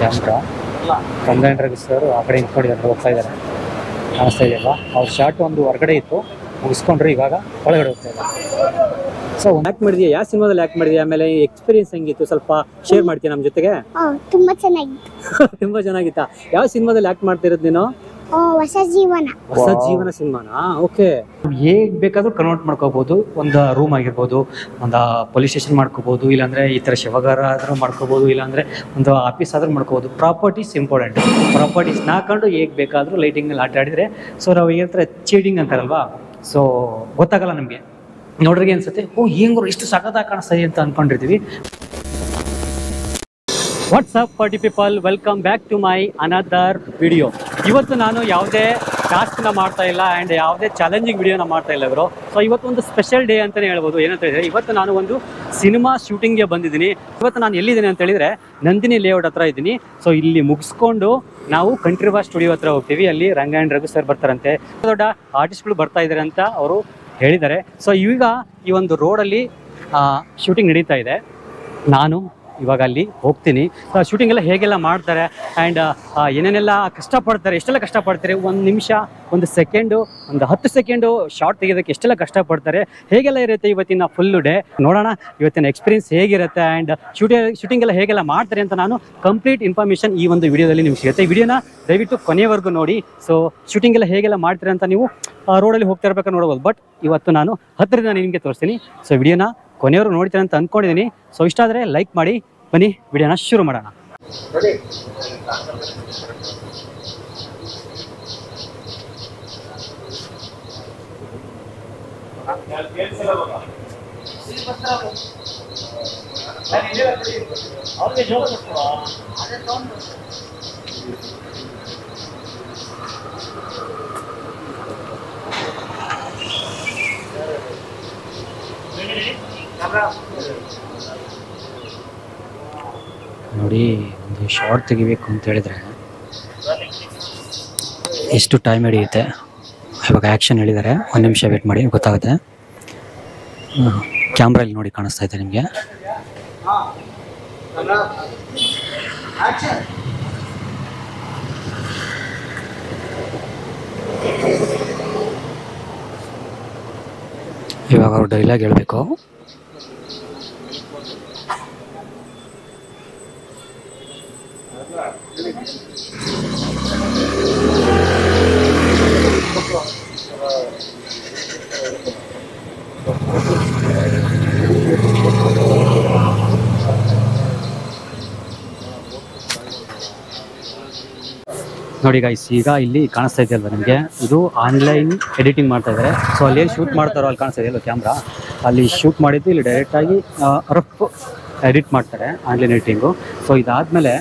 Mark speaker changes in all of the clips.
Speaker 1: Camera. ಕಂಪ್ಲೇಂಟರ್ sir ಆ ಕಡೆ ನಿಂತ್ಕೊಂಡಿದ್ದಾರೆ, ಹೋಗ್ತಾ ಇದ್ದಾರೆ, ಕಾಣಿಸ್ತಾ ಇದೆಯಲ್ವಾ? ಅವ್ರ ಶಾರ್ಟ್ ಒಂದು ಹೊರಗಡೆ ಇತ್ತು, ಮುಗಿಸ್ಕೊಂಡ್ರೆ ಇವಾಗ ಒಳಗಡೆ ಹೋಗ್ತಾ ಇದ್ದಾರೆ. ಸೊ ಆ್ಯಕ್ಟ್ ಮಾಡಿದ್ಯಾ? ಯಾವ ಸಿನಿಮಾದಲ್ಲಿ ಆ್ಯಕ್ಟ್ ಮಾಡಿದ್ಯಾ? ಆಮೇಲೆ ಎಕ್ಸ್ಪೀರಿಯನ್ಸ್ ಹೆಂಗಿತ್ತು ಸ್ವಲ್ಪ ಶೇರ್ ಮಾಡ್ತೀಯ ನಮ್ಮ ಜೊತೆಗೆ?
Speaker 2: ತುಂಬಾ ಚೆನ್ನಾಗಿತ್ತು.
Speaker 1: ತುಂಬಾ ಚೆನ್ನಾಗಿತ್ತಾ? ಯಾವ ಸಿನಿಮಾದಲ್ಲಿ ಆ್ಯಕ್ಟ್ ಮಾಡ್ತಿರೋದು ನೀನು?
Speaker 2: ಹೊಸ ಜೀವನ.
Speaker 1: ಹೊಸ ಜೀವನ ಸಿನಿಮಾನಾ? ಓಕೆ. ಹೇಗ್ ಬೇಕಾದ್ರೂ ಕನ್ವರ್ಟ್ ಮಾಡ್ಕೋಬಹುದು. ಒಂದು ರೂಮ್ ಆಗಿರ್ಬೋದು, ಒಂದು ಪೊಲೀಸ್ ಸ್ಟೇಷನ್ ಮಾಡ್ಕೋಬಹುದು, ಇಲ್ಲಾಂದ್ರೆ ಈ ಥರ ಶವಗಾರ ಆದ್ರೂ ಮಾಡ್ಕೋಬಹುದು, ಇಲ್ಲಾಂದ್ರೆ ಒಂದು ಆಫೀಸ್ ಆದ್ರೂ ಮಾಡ್ಕೋಬಹುದು. Properties important. ಪ್ರಾಪರ್ಟೀಸ್ ಹಾಕೊಂಡು ಹೇಗ್ ಬೇಕಾದ್ರೂ ಲೈಟಿಂಗಲ್ಲಿ ಆಟ ಆಡಿದ್ರೆ ಸೊ ನಾವು ಹೇಳ್ತಾರೆ ಚೀಟಿಂಗ್ ಅಂತಾರಲ್ವಾ, ಸೊ ಗೊತ್ತಾಗಲ್ಲ ನಮಗೆ. ನೋಡ್ರಿಗೆ ಅನ್ಸುತ್ತೆ ಓ ಹೆಂಗ್ರು ಇಷ್ಟು ಸಖತ್ತಾಗಿ ಕಾಣಿಸ್ತದೆ ಅಂತ ಅನ್ಕೊಂಡಿರ್ತೀವಿ. What's up party people, welcome back to my another video. ಇವತ್ತು ನಾನು ಯಾವುದೇ ಟಾಸ್ಕ್ನ ಮಾಡ್ತಾ ಇಲ್ಲ ಆ್ಯಂಡ್ ಯಾವುದೇ ಚಾಲೆಂಜಿಂಗ್ ವಿಡಿಯೋನ ಮಾಡ್ತಾ ಇಲ್ಲ ಇವರು. ಸೊ ಇವತ್ತು ಒಂದು ಸ್ಪೆಷಲ್ ಡೇ ಅಂತಲೇ ಹೇಳ್ಬೋದು. ಏನಂತ ಹೇಳಿದ್ರೆ ಇವತ್ತು ನಾನು ಒಂದು ಸಿನಿಮಾ ಶೂಟಿಂಗ್ಗೆ ಬಂದಿದ್ದೀನಿ. ಇವತ್ತು ನಾನು ಎಲ್ಲಿದ್ದೀನಿ ಅಂತ ಹೇಳಿದ್ರೆ ನಂದಿನಿ ಲೇಔಟ್ ಹತ್ರ ಇದ್ದೀನಿ. ಸೊ ಇಲ್ಲಿ ಮುಗಿಸ್ಕೊಂಡು ನಾವು ಕಂಟ್ರಿ ವಾಸ್ ಸ್ಟುಡಿಯೋ ಹತ್ರ ಹೋಗ್ತೀವಿ. ಅಲ್ಲಿ ರಂಗ ಆ್ಯಂಡ್ ರಘು ಸರ್ ಬರ್ತಾರಂತೆ, ದೊಡ್ಡ ಆರ್ಟಿಸ್ಟ್ಗಳು ಬರ್ತಾ ಇದ್ದಾರೆ ಅಂತ ಅವರು ಹೇಳಿದ್ದಾರೆ. ಸೊ ಈಗ ಈ ಒಂದು ರೋಡಲ್ಲಿ ಶೂಟಿಂಗ್ ನಡೀತಾ ಇದೆ. ನಾನು ಇವಾಗ ಅಲ್ಲಿ ಹೋಗ್ತೀನಿ. ಶೂಟಿಂಗ್ ಎಲ್ಲ ಹೇಗೆಲ್ಲ ಮಾಡ್ತಾರೆ ಆ್ಯಂಡ್ ಏನೇನೆಲ್ಲ ಕಷ್ಟಪಡ್ತಾರೆ, ಎಷ್ಟೆಲ್ಲ ಕಷ್ಟಪಡ್ತಾರೆ, ಒಂದು ನಿಮಿಷ, ಒಂದು ಸೆಕೆಂಡು, ಒಂದು 10 ಸೆಕೆಂಡು ಶಾರ್ಟ್ ತೆಗೆಯೋದಕ್ಕೆ ಎಷ್ಟೆಲ್ಲ ಕಷ್ಟಪಡ್ತಾರೆ, ಹೇಗೆಲ್ಲ ಇರುತ್ತೆ ಇವತ್ತಿನ ಫುಲ್ಲು ಡೇ ನೋಡೋಣ. ಇವತ್ತಿನ ಎಕ್ಸ್ಪೀರಿಯನ್ಸ್ ಹೇಗಿರುತ್ತೆ ಆ್ಯಂಡ್ ಶೂಟಿಂಗ್ ಎಲ್ಲ ಹೇಗೆಲ್ಲ ಮಾಡ್ತಾರೆ ಅಂತ ನಾನು ಕಂಪ್ಲೀಟ್ ಇನ್ಫಾರ್ಮೇಷನ್ ಈ ಒಂದು ವಿಡಿಯೋದಲ್ಲಿ ನಿಮ್ಗೆ ಸಿಗುತ್ತೆ. ಈ ವಿಡಿಯೋನ ದಯವಿಟ್ಟು ಕೊನೆಯವರೆಗೂ ನೋಡಿ. ಸೊ ಶೂಟಿಂಗ್ ಎಲ್ಲ ಹೇಗೆಲ್ಲ ಮಾಡ್ತಾರೆ ಅಂತ ನೀವು ರೋಡಲ್ಲಿ ಹೋಗ್ತಾ ಇರ್ಬೇಕಾದ್ರೆ ನೋಡ್ಬೋದು. ಬಟ್ ಇವತ್ತು ನಾನು ಹತ್ತಿರದಿಂದ ನಿಮಗೆ ತೋರಿಸ್ತೀನಿ. ಸೊ ವಿಡಿಯೋನ ಕೊನೆಯವರು ನೋಡ್ತಾರೆ ಅಂತ ಅಂದ್ಕೊಂಡಿದ್ದೀನಿ. ಸೊ ಇಷ್ಟ ಆದರೆ ಲೈಕ್ ಮಾಡಿ, ಬನ್ನಿ ವಿಡಿಯೋನ ಶುರು ಮಾಡೋಣ. ನೋಡಿ, ಒಂದು ಶಾರ್ಟ್ ತೆಗಿಬೇಕು ಅಂತ ಹೇಳಿದ್ರೆ ಎಷ್ಟು ಟೈಮ್ ಹಿಡಿಯುತ್ತೆ. ಇವಾಗ ಆ್ಯಕ್ಷನ್ ಹೇಳಿದ್ದಾರೆ, 1 ನಿಮಿಷ ವೇಟ್ ಮಾಡಿ ಗೊತ್ತಾಗುತ್ತೆ. ಕ್ಯಾಮ್ರಲ್ಲಿ ನೋಡಿ ಕಾಣಿಸ್ತಾ ಇದೆ ನಿಮಗೆ. ಇವಾಗ ಅವ್ರು ಡೈಲಾಗ್ ಹೇಳಬೇಕು. ನೋಡಿ ಗೈಸ್, ಈಗ ಇಲ್ಲಿ ಕಾಣಿಸ್ತಾ ಇದೆಯಲ್ವ ನಿಮಗೆ, ಇದು ಆನ್ಲೈನ್ ಎಡಿಟಿಂಗ್ ಮಾಡ್ತಾ ಇದ್ದಾರೆ. ಸೊ ಅಲ್ಲಿ ಏನು ಶೂಟ್ ಮಾಡ್ತಾರೋ ಅಲ್ಲಿ ಕಾಣಿಸ್ತಾ ಇದೆಯಲ್ವ ಕ್ಯಾಮ್ರಾ, ಅಲ್ಲಿ ಶೂಟ್ ಮಾಡಿದ್ದು ಇಲ್ಲಿ ಡೈರೆಕ್ಟಾಗಿ ರಫ್ ಎಡಿಟ್ ಮಾಡ್ತಾರೆ, ಆನ್ಲೈನ್ ಎಡಿಟಿಂಗು. ಸೊ ಇದಾದಮೇಲೆ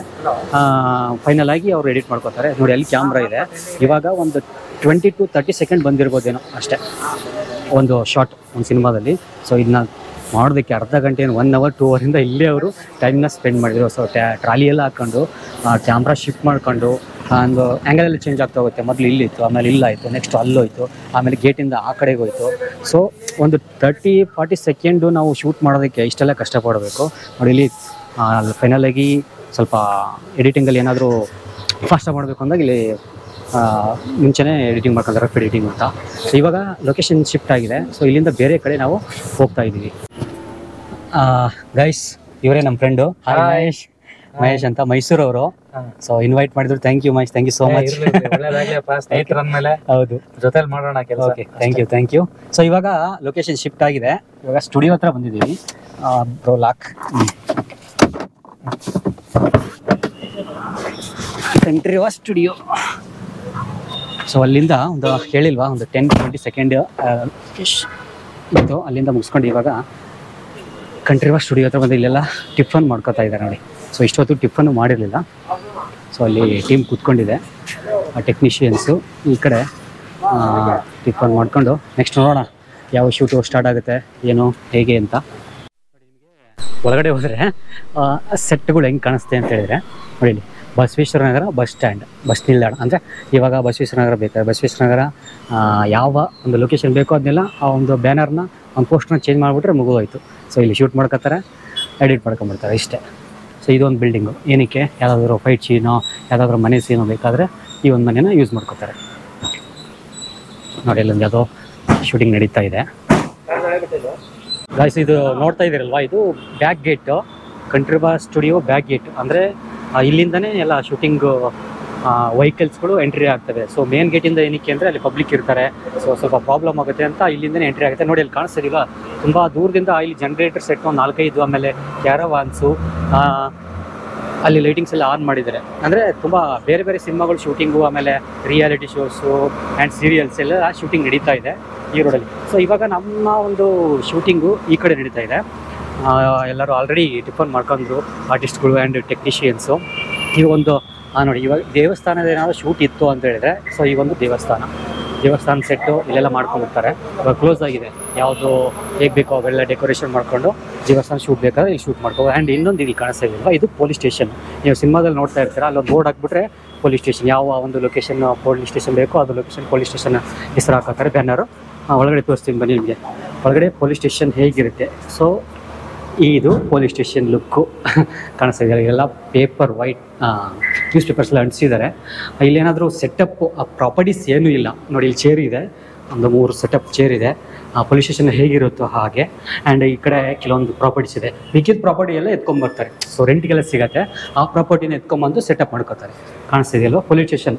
Speaker 1: ಫೈನಲ್ ಆಗಿ ಅವರು ಎಡಿಟ್ ಮಾಡ್ಕೋತಾರೆ. ನೋಡಿ ಅಲ್ಲಿ ಕ್ಯಾಮ್ರಾ ಇದೆ. ಇವಾಗ ಒಂದು 20 to 30 ಸೆಕೆಂಡ್ ಬಂದಿರ್ಬೋದೇನೋ ಅಷ್ಟೇ ಒಂದು ಶಾರ್ಟ್ ಒಂದು ಸಿನಿಮಾದಲ್ಲಿ. ಸೊ ಇದನ್ನ ಮಾಡೋದಕ್ಕೆ ಅರ್ಧ ಗಂಟೆ, 1 hour 2 ಅವರಿಂದ ಇಲ್ಲೇ ಅವರು ಟೈಮ್ನ ಸ್ಪೆಂಡ್ ಮಾಡಿದ್ರು. ಸೊ ಟ್ರಾಲಿಯೆಲ್ಲ ಹಾಕ್ಕೊಂಡು ಕ್ಯಾಮ್ರಾ ಶಿಫ್ಟ್ ಮಾಡ್ಕೊಂಡು ಒಂದು ಆ್ಯಂಗಲೆಲ್ಲ ಚೇಂಜ್ ಆಗ್ತಾ ಹೋಗುತ್ತೆ. ಮೊದಲು ಇಲ್ಲಿತ್ತು, ಆಮೇಲೆ ಇಲ್ಲಾಯಿತು, ನೆಕ್ಸ್ಟ್ ಅಲ್ಲೋಯ್ತು, ಆಮೇಲೆ ಗೇಟಿಂದ ಆ ಕಡೆಗೆ ಹೋಯಿತು. ಸೊ ಒಂದು 30-40 ಸೆಕೆಂಡು ನಾವು ಶೂಟ್ ಮಾಡೋದಕ್ಕೆ ಇಷ್ಟೆಲ್ಲ ಕಷ್ಟಪಡಬೇಕು. ನೋಡಿ ಇಲ್ಲಿ ಫೈನಲಾಗಿ ಸ್ವಲ್ಪ ಎಡಿಟಿಂಗಲ್ಲಿ ಏನಾದರೂ ಫಾಸ್ಟಾಗಿ ಮಾಡಬೇಕು ಅಂದಾಗ ಇಲ್ಲಿ ಮುಂಚೆನೇ ಎಡಿಟಿಂಗ್ ಮಾಡ್ಕೊಂತಾರೆ, ರಫ್ ಎಡಿಟಿಂಗ್ ಅಂತ. ಸೊ ಇವಾಗ ಲೊಕೇಶನ್ ಶಿಫ್ಟ್ ಆಗಿದೆ. ಸೊ ಇಲ್ಲಿಂದ ಬೇರೆ ಕಡೆ ನಾವು ಹೋಗ್ತಾ ಇದ್ದೀವಿ. ಗೈಸ್, ಇವರೇ ನಮ್ಮ ಫ್ರೆಂಡು ಮಹೇಶ್ ಅಂತ, ಮೈಸೂರವರು. ಸೊ ಇನ್ವೈಟ್ ಮಾಡಿದ್ರು. Thank you Mahesh, thank you so much. ಹೌದು, ಜೊತೆಲಿ ಮಾಡೋಣ ಕೆಲಸ. Okay, thank you. ಸೊ ಇವಾಗ ಲೊಕೇಶನ್ ಶಿಫ್ಟ್ ಆಗಿದೆ. ಇವಾಗ ಸ್ಟುಡಿಯೋ ಹತ್ರ ಬಂದಿದ್ದೀವಿ. ಬ್ರೋಲಾಕ್ ಕಂಟ್ರಿ ವಾಸ್ ಸ್ಟುಡಿಯೋ. ಸೊ ಅಲ್ಲಿಂದ ಒಂದು ಹೇಳಿಲ್ವಾ, ಒಂದು 10-20 ಸೆಕೆಂಡ್ ಇತ್ತು. ಅಲ್ಲಿಂದ ಮುಗಿಸ್ಕೊಂಡು ಇವಾಗ ಕಂಟ್ರಿ ವಾಸ್ ಸ್ಟುಡಿಯೋ ಹತ್ರ ಬಂದು ಇಲ್ಲೆಲ್ಲ ಟಿಫನ್ ಮಾಡ್ಕೋತಾ ಇದ್ದಾರೆ ನೋಡಿ. ಸೊ ಇಷ್ಟೊತ್ತು ಟಿಫನ್ನು ಮಾಡಿರಲಿಲ್ಲ. ಸೊ ಅಲ್ಲಿ ಟೀಮ್ ಕೂತ್ಕೊಂಡಿದೆ, ಟೆಕ್ನಿಷಿಯನ್ಸು. ಈ ಕಡೆ ಟಿಫನ್ ಮಾಡ್ಕೊಂಡು ನೆಕ್ಸ್ಟ್ ನೋಡೋಣ ಯಾವ ಶೂಟು ಸ್ಟಾರ್ಟ್ ಆಗುತ್ತೆ, ಏನು ಹೇಗೆ ಅಂತ. ಒಳಗಡೆ ಹೋದರೆ ಸೆಟ್ಗಳು ಹೆಂಗೆ ಕಾಣಿಸ್ತೆ ಅಂತ ಹೇಳಿದರೆ ನೋಡಿ, Basaveshwara Nagar bus stand, bus ನಿಲ್ದಾಣ. ಅಂದರೆ ಇವಾಗ ಬಸವೇಶ್ವರ ನಗರ ಬೇಕಾದ್ರೆ ಬಸವೇಶ್ವರ ನಗರ ಯಾವ ಒಂದು ಲೊಕೇಶನ್ ಬೇಕೋ ಅದನ್ನೆಲ್ಲ ಆ ಒಂದು ಬ್ಯಾನರ್ನ, ಒಂದು ಪೋಸ್ಟರ್ನ ಚೇಂಜ್ ಮಾಡಿಬಿಟ್ರೆ ಮುಗಿದೋಯ್ತು. ಸೊ ಇಲ್ಲಿ ಶೂಟ್ ಮಾಡ್ಕೊತಾರೆ, ಎಡಿಟ್ ಮಾಡ್ಕೊಂಬಿಡ್ತಾರೆ, ಇಷ್ಟೇ. ಸೊ ಇದೊಂದು ಬಿಲ್ಡಿಂಗು ಏನಕ್ಕೆ ಯಾವುದಾದ್ರೂ ಫೈಟ್ ಸೀನೋ ಯಾವುದಾದ್ರೂ ಮನೆ ಸೀನೋ ಬೇಕಾದರೆ ಈ ಒಂದು ಮನೆನ ಯೂಸ್ ಮಾಡ್ಕೋತಾರೆ. ನೋಡಿ ಇಲ್ಲೊಂದು ಯಾವುದೋ ಶೂಟಿಂಗ್ ನಡೀತಾ ಇದೆ ಗಾಯ್ಸ್. ಇದು ನೋಡ್ತಾ ಇದ್ದೀರಲ್ವಾ, ಇದು ಬ್ಯಾಕ್ ಗೇಟು, ಕಂಟ್ರಿಬಾ ಸ್ಟುಡಿಯೋ ಬ್ಯಾಕ್ ಗೇಟ್. ಅಂದರೆ ಇಲ್ಲಿಂದನೇ ಎಲ್ಲ ಶೂಟಿಂಗು ವೆಹಿಕಲ್ಸ್ಗಳು ಎಂಟ್ರಿ ಆಗ್ತವೆ. ಸೊ ಮೇನ್ ಗೇಟಿಂದ ಏನಕ್ಕೆ ಅಂದರೆ ಅಲ್ಲಿ ಪಬ್ಲಿಕ್ ಇರ್ತಾರೆ, ಸೊ ಸ್ವಲ್ಪ ಪ್ರಾಬ್ಲಮ್ ಆಗುತ್ತೆ ಅಂತ ಇಲ್ಲಿಂದನೇ ಎಂಟ್ರಿ ಆಗುತ್ತೆ. ನೋಡಿ ಅಲ್ಲಿ ಕಾಣಿಸ್ತಿಲ್ಲ, ತುಂಬ ದೂರದಿಂದ ಇಲ್ಲಿ ಜನ್ರೇಟರ್ ಸೆಟ್ ಒಂದು 4-5, ಆಮೇಲೆ ಕ್ಯಾರವಾನ್ಸು, ಅಲ್ಲಿ ಲೈಟಿಂಗ್ಸ್ ಎಲ್ಲ ಆನ್ ಮಾಡಿದ್ದಾರೆ. ಅಂದರೆ ತುಂಬ ಬೇರೆ ಬೇರೆ ಸಿನಿಮಾಗಳು ಶೂಟಿಂಗು, ಆಮೇಲೆ ರಿಯಾಲಿಟಿ ಶೋಸು ಆ್ಯಂಡ್ ಸೀರಿಯಲ್ಸ್ ಎಲ್ಲ ಶೂಟಿಂಗ್ ನಡೀತಾ ಇದೆ ಈ ರೋಡಲ್ಲಿ. ಸೊ ಇವಾಗ ನಮ್ಮ ಒಂದು ಶೂಟಿಂಗು ಈ ಕಡೆ ನಡೀತಾ ಇದೆ. ಎಲ್ಲರೂ ಆಲ್ರೆಡಿ ಟಿಫನ್ ಮಾಡ್ಕೊಂಡ್ರು, ಆರ್ಟಿಸ್ಟ್ಗಳು ಆ್ಯಂಡ್ ಟೆಕ್ನಿಷಿಯನ್ಸು. ಈ ಒಂದು ನೋಡಿ, ಇವಾಗ ದೇವಸ್ಥಾನದ ಏನಾದರೂ ಶೂಟ್ ಇತ್ತು ಅಂತ ಹೇಳಿದ್ರೆ, ಸೊ ಈ ಒಂದು ದೇವಸ್ಥಾನ ಸೆಟ್ಟು ಇಲ್ಲೆಲ್ಲ ಮಾಡ್ಕೊಂಡಿರ್ತಾರೆ. ಇವಾಗ ಕ್ಲೋಸ್ ಆಗಿದೆ, ಯಾವುದು ಹೇಗೆ ಬೇಕೋ ಅವೆಲ್ಲ ಡೆಕೋರೇಷನ್ ಮಾಡಿಕೊಂಡು ದೇವಸ್ಥಾನ ಶೂಟ್ ಬೇಕಾದ್ರೆ ಇಲ್ಲಿ ಶೂಟ್ ಮಾಡ್ಕೋಬೋದು. ಆ್ಯಂಡ್ ಇನ್ನೊಂದು ಇಲ್ಲಿ ಕಾಣಿಸ್ತಾ ಇದೆಯಲ್ವಾ, ಇದು ಪೊಲೀಸ್ ಸ್ಟೇಷನ್. ನೀವು ಸಿನಿಮಾದಲ್ಲಿ ನೋಡ್ತಾ ಇರ್ತೀರಾ, ಅಲ್ಲೊಂದು ಬೋರ್ಡ್ ಹಾಕ್ಬಿಟ್ರೆ ಪೊಲೀಸ್ ಸ್ಟೇಷನ್, ಯಾವ ಒಂದು ಲೊಕೇಶನ್ ಪೊಲೀಸ್ ಸ್ಟೇಷನ್ ಬೇಕೋ ಅದು ಲೊಕೇಶನ್ ಪೊಲೀಸ್ ಸ್ಟೇಷನ್ ಹೆಸರು ಹಾಕೋತಾರೆ ಬ್ಯಾನರು. ಒಳಗಡೆ ತೋರಿಸ್ತೀನಿ ಬನ್ನಿ ನಿಮಗೆ, ಒಳಗಡೆ ಪೊಲೀಸ್ ಸ್ಟೇಷನ್ ಹೇಗಿರುತ್ತೆ. ಸೊ ಇದು ಪೊಲೀಸ್ ಸ್ಟೇಷನ್ ಲುಕ್ಕು ಕಾಣಿಸ್ತಾ ಇದೆ. ಎಲ್ಲ ಪೇಪರ್ ವೈಟ್ ನ್ಯೂಸ್ ಪೇಪರ್ಸ್ ಎಲ್ಲ ಅಂಟಿಸಿದ್ದಾರೆ. ಇಲ್ಲೇನಾದರೂ ಸೆಟಪ್ ಪ್ರಾಪರ್ಟೀಸ್ ಏನೂ ಇಲ್ಲ. ನೋಡಿ ಇಲ್ಲಿ ಚೇರ್ ಇದೆ, ಒಂದು 3 ಸೆಟಪ್ ಚೇರ್ ಇದೆ. ಪೊಲೀಸ್ ಸ್ಟೇಷನ್ ಹೇಗಿರುತ್ತೋ ಹಾಗೆ. ಆ್ಯಂಡ್ ಈ ಕಡೆ ಕೆಲವೊಂದು ಪ್ರಾಪರ್ಟೀಸ್ ಇದೆ, ಮಿಕ್ಕಿದ ಪ್ರಾಪರ್ಟಿ ಎಲ್ಲ ಎತ್ಕೊಂಡ್ಬರ್ತಾರೆ. ಸೊ ರೆಂಟ್ಗೆಲ್ಲ ಸಿಗುತ್ತೆ, ಆ ಪ್ರಾಪರ್ಟಿನ ಎತ್ಕೊಂಬಂದು ಸೆಟಪ್ ಮಾಡ್ಕೋತಾರೆ. ಕಾಣಿಸ್ತಾ ಇದೆಯಲ್ವ ಪೊಲೀಸ್ ಸ್ಟೇಷನ್,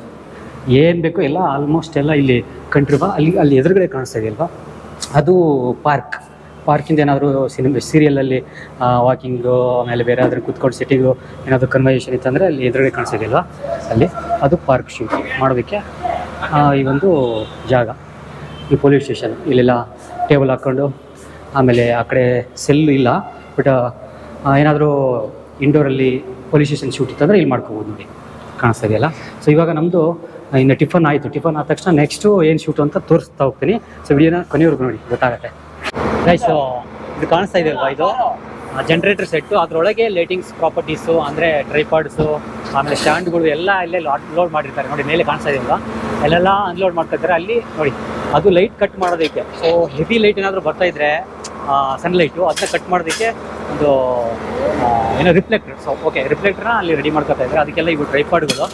Speaker 1: ಏನು ಬೇಕೋ ಎಲ್ಲ ಆಲ್ಮೋಸ್ಟ್ ಎಲ್ಲ ಇಲ್ಲಿ ಕಂಟ್ರಿಬಾ ಅಲ್ಲಿ ಎದುರುಗಡೆ ಕಾಣಿಸ್ತಾ ಇದೆಯಲ್ವ, ಅದು ಪಾರ್ಕಿಂದ ಏನಾದರೂ ಸೀರಿಯಲಲ್ಲಿ ವಾಕಿಂಗು, ಆಮೇಲೆ ಬೇರೆ ಆದರೂ ಕೂತ್ಕೊಂಡು ಸೆಟ್ಟಿಂಗು ಏನಾದರೂ ಕನ್ವರ್ಸೇಷನ್ ಇತ್ತಂದರೆ ಅಲ್ಲಿ ಎದುರುಗಡೆ ಕಾಣಿಸ್ತಿದೆಯಲ್ವ, ಅಲ್ಲಿ ಅದು ಪಾರ್ಕ್ ಶೂಟ್ ಮಾಡೋದಕ್ಕೆ ಈ ಒಂದು ಜಾಗ. ಈ ಪೊಲೀಸ್ ಸ್ಟೇಷನ್ ಇಲ್ಲೆಲ್ಲ ಟೇಬಲ್ ಹಾಕ್ಕೊಂಡು, ಆಮೇಲೆ ಆ ಕಡೆ ಸೆಲ್ಲು ಇಲ್ಲ, ಬಟ್ ಏನಾದರೂ ಇಂಡೋರಲ್ಲಿ ಪೊಲೀಸ್ ಸ್ಟೇಷನ್ ಶೂಟ್ ಇತ್ತಂದರೆ ಇಲ್ಲಿ ಮಾಡ್ಕೋಬೋದು. ನೋಡಿ ಕಾಣಿಸ್ತಾ ಇದೆಯಲ್ಲ. ಸೊ ಇವಾಗ ನಮ್ಮದು ಇನ್ನು ಟಿಫನ್ ಆಯಿತು. ಟಿಫನ್ ಆದ ತಕ್ಷಣ ನೆಕ್ಸ್ಟು ಏನು ಶೂಟು ಅಂತ ತೋರಿಸ್ತಾ ಹೋಗ್ತೀನಿ. ಸೊ ವಿಡಿಯೋನ ಕೊನೆಯವರೆಗೂ ನೋಡಿ, ಗೊತ್ತಾಗುತ್ತೆ ಗೈಸ್. ಇದು ಕಾಣಿಸ್ತಾ ಇದೆಯಲ್ವಾ, ಇದು ಜನ್ರೇಟರ್ ಸೆಟ್ಟು. ಅದರೊಳಗೆ ಲೈಟಿಂಗ್ಸ್ ಪ್ರಾಪರ್ಟೀಸು ಅಂದರೆ ಟ್ರೈಪಾಡ್ಸು, ಆಮೇಲೆ ಸ್ಟ್ಯಾಂಡ್ಗಳು ಎಲ್ಲ ಇಲ್ಲೇ ಲೋಡ್ ಮಾಡಿರ್ತಾರೆ. ನೋಡಿ ಮೇಲೆ ಕಾಣಿಸ್ತಾ ಇದೆಯಲ್ವಾ, ಅಲ್ಲೆಲ್ಲ ಅನ್ಲೋಡ್ ಮಾಡ್ತಿರ್ತಾರೆ. ಅಲ್ಲಿ ನೋಡಿ ಅದು ಲೈಟ್ ಕಟ್ ಮಾಡೋದಕ್ಕೆ. ಸೊ ಹೆವಿ ಲೈಟ್ ಏನಾದರೂ ಬರ್ತಾಯಿದ್ರೆ ಸನ್ಲೈಟು, ಅದನ್ನ ಕಟ್ ಮಾಡೋದಕ್ಕೆ ಒಂದು ಏನೋ ರಿಫ್ಲೆಕ್ಟರ್. ಸೊ ಓಕೆ, ರಿಫ್ಲೆಕ್ಟರ್ನ ಅಲ್ಲಿ ರೆಡಿ ಮಾಡ್ಕೊತಾ ಇದ್ದಾರೆ. ಅದಕ್ಕೆಲ್ಲ ಇವು ಟ್ರೈಪಾಡ್ಗಳು.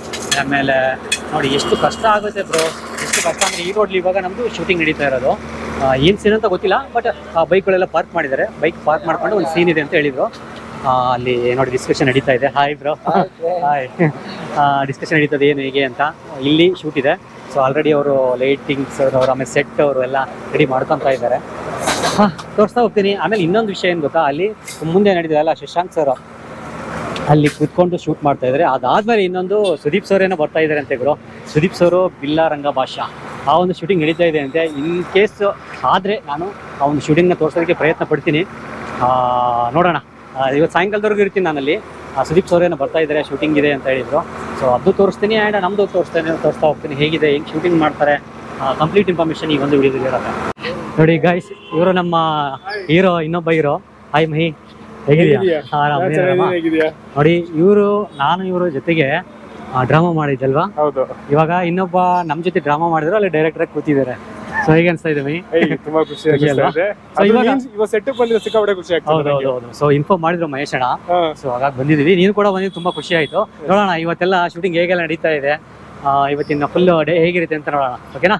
Speaker 1: ಆಮೇಲೆ ನೋಡಿ ಎಷ್ಟು ಕಷ್ಟ ಆಗುತ್ತೆ ಬ್ರೋ, ಎಷ್ಟು ಕಷ್ಟ ಅಂದರೆ ಈ ರೋಡ್ಲಿ ಇವಾಗ ನಮ್ಮದು ಶೂಟಿಂಗ್ ನಡೀತಾ ಇರೋದು. ಏನು ಸೀನ್ ಅಂತ ಗೊತ್ತಿಲ್ಲ, ಬಟ್ ಬೈಕ್ಗಳೆಲ್ಲ ಪಾರ್ಕ್ ಮಾಡಿದ್ದಾರೆ. ಬೈಕ್ ಪಾರ್ಕ್ ಮಾಡ್ಕೊಂಡು ಒಂದು ಸೀನ್ ಇದೆ ಅಂತ ಹೇಳಿದರು. ಅಲ್ಲಿ ನೋಡಿ ಡಿಸ್ಕಷನ್ ನಡೀತಾ ಇದೆ. Hi bro, hi. ಡಿಸ್ಕಷನ್ ನಡೀತದೆ ಏನು ಹೇಗೆ ಅಂತ. ಇಲ್ಲಿ ಶೂಟ್ ಇದೆ. ಸೊ ಆಲ್ರೆಡಿ ಅವರು ಲೈಟಿಂಗ್ಸ್ ಅವರು, ಆಮೇಲೆ ಸೆಟ್ ಅವರು ಎಲ್ಲ ರೆಡಿ ಮಾಡ್ಕೊತಾ ಇದ್ದಾರೆ. ತೋರಿಸ್ತಾ ಹೋಗ್ತೀನಿ. ಆಮೇಲೆ ಇನ್ನೊಂದು ವಿಷಯ ಏನು ಗೊತ್ತಾ, ಅಲ್ಲಿ ಮುಂದೆ ನಡೀತಿದೆಯಲ್ಲ, ಶಶಾಂಕ್ ಸರ್ ಅಲ್ಲಿ ಕೂತ್ಕೊಂಡು ಶೂಟ್ ಮಾಡ್ತಾ ಇದ್ದಾರೆ. ಅದಾದಮೇಲೆ ಇನ್ನೊಂದು ಸುದೀಪ್ ಸರ್ ಏನೋ ಬರ್ತಾ ಇದ್ದಾರೆ ಅಂತೆ ಗುರು. ಸುದೀಪ್ ಸರು ಬಿಲ್ಲಾ ರಂಗ ಭಾಷಾ ಆ ಒಂದು ಶೂಟಿಂಗ್ ನಡೀತಾ ಇದೆ ಅಂತೆ. ಇನ್ ಕೇಸ್ ಆದರೆ ನಾನು ಆ ಒಂದು ಶೂಟಿಂಗ್ನ ತೋರಿಸೋದಕ್ಕೆ ಪ್ರಯತ್ನ ಪಡ್ತೀನಿ. ನೋಡೋಣ, ಇವತ್ತು ಸಾಯಂಕಾಲದವರೆಗೂ ಇರ್ತೀನಿ ನಾನಲ್ಲಿ. ಸುದೀಪ್ ಸರ್ ಏನೋ ಬರ್ತಾ ಇದ್ದಾರೆ, ಶೂಟಿಂಗ್ ಇದೆ ಅಂತ ಹೇಳಿದರು. ಸೊ ಅದು ತೋರಿಸ್ತೀನಿ. ಆ್ಯಂಡ್ ನಮ್ಮದು ತೋರಿಸ್ತಾ ಹೋಗ್ತೀನಿ ಹೇಗಿದೆ, ಹೆಂಗೆ ಶೂಟಿಂಗ್ ಮಾಡ್ತಾರೆ. ಕಂಪ್ಲೀಟ್ ಇನ್ಫಾರ್ಮೇಷನ್ ಈ ಒಂದು ವಿಡಿಯೋದಲ್ಲಿ ಇರುತ್ತೆ. ನೋಡಿ ಗೈಸ್, ಇವರು ನಮ್ಮ ಹೀರೋ, ಇನ್ನೊಬ್ಬ ಹೀರೋ. ಹಾಯ್ ಮಹಿ, ಹೇಗಿದೆಯಾ? ನೋಡಿ ಇವರು ಜೊತೆಗೆ ಡ್ರಾಮಾ ಮಾಡಿದ್ದಲ್ವಾ? ಹೌದು. ಇವಾಗ ಇನ್ನೊಬ್ಬ ನಮ್ಮ ಜೊತೆ ಡ್ರಾಮಾ ಮಾಡಿದ್ರು, ಅಲ್ಲಿ ಡೈರೆಕ್ಟರ್ ಆಗಿ ಕೂತಿದ್ದಾರೆ. ಸೊ ಹೇಗೆ ಅನ್ಸ್ತಾ ಇದೆ ಮಹಿ? ತುಂಬಾ ಖುಷಿ ಆಗಿದೆ. ಹೌದು. ಸೊ ಇನ್ಫಾರ್ಮ್ ಮಾಡಿದ್ರು ಮಹೇಶ್ ಅಣ್ಣ. ಸೊ ಹಾಗಾಗಿ ಬಂದಿದ್ದೀವಿ. ನೀನು ಕೂಡ ಬಂದಿದ್ದು ತುಂಬಾ ಖುಷಿ ಆಯ್ತು. ನೋಡೋಣ ಇವತ್ತೆಲ್ಲ ಶೂಟಿಂಗ್ ಹೇಗೆಲ್ಲ ನಡೀತಾ ಇದೆ, ಇವತ್ತಿನ ಫುಲ್ ಡೇ ಹೇಗಿರುತ್ತೆ ಅಂತ ನೋಡೋಣ. ಓಕೆನಾ?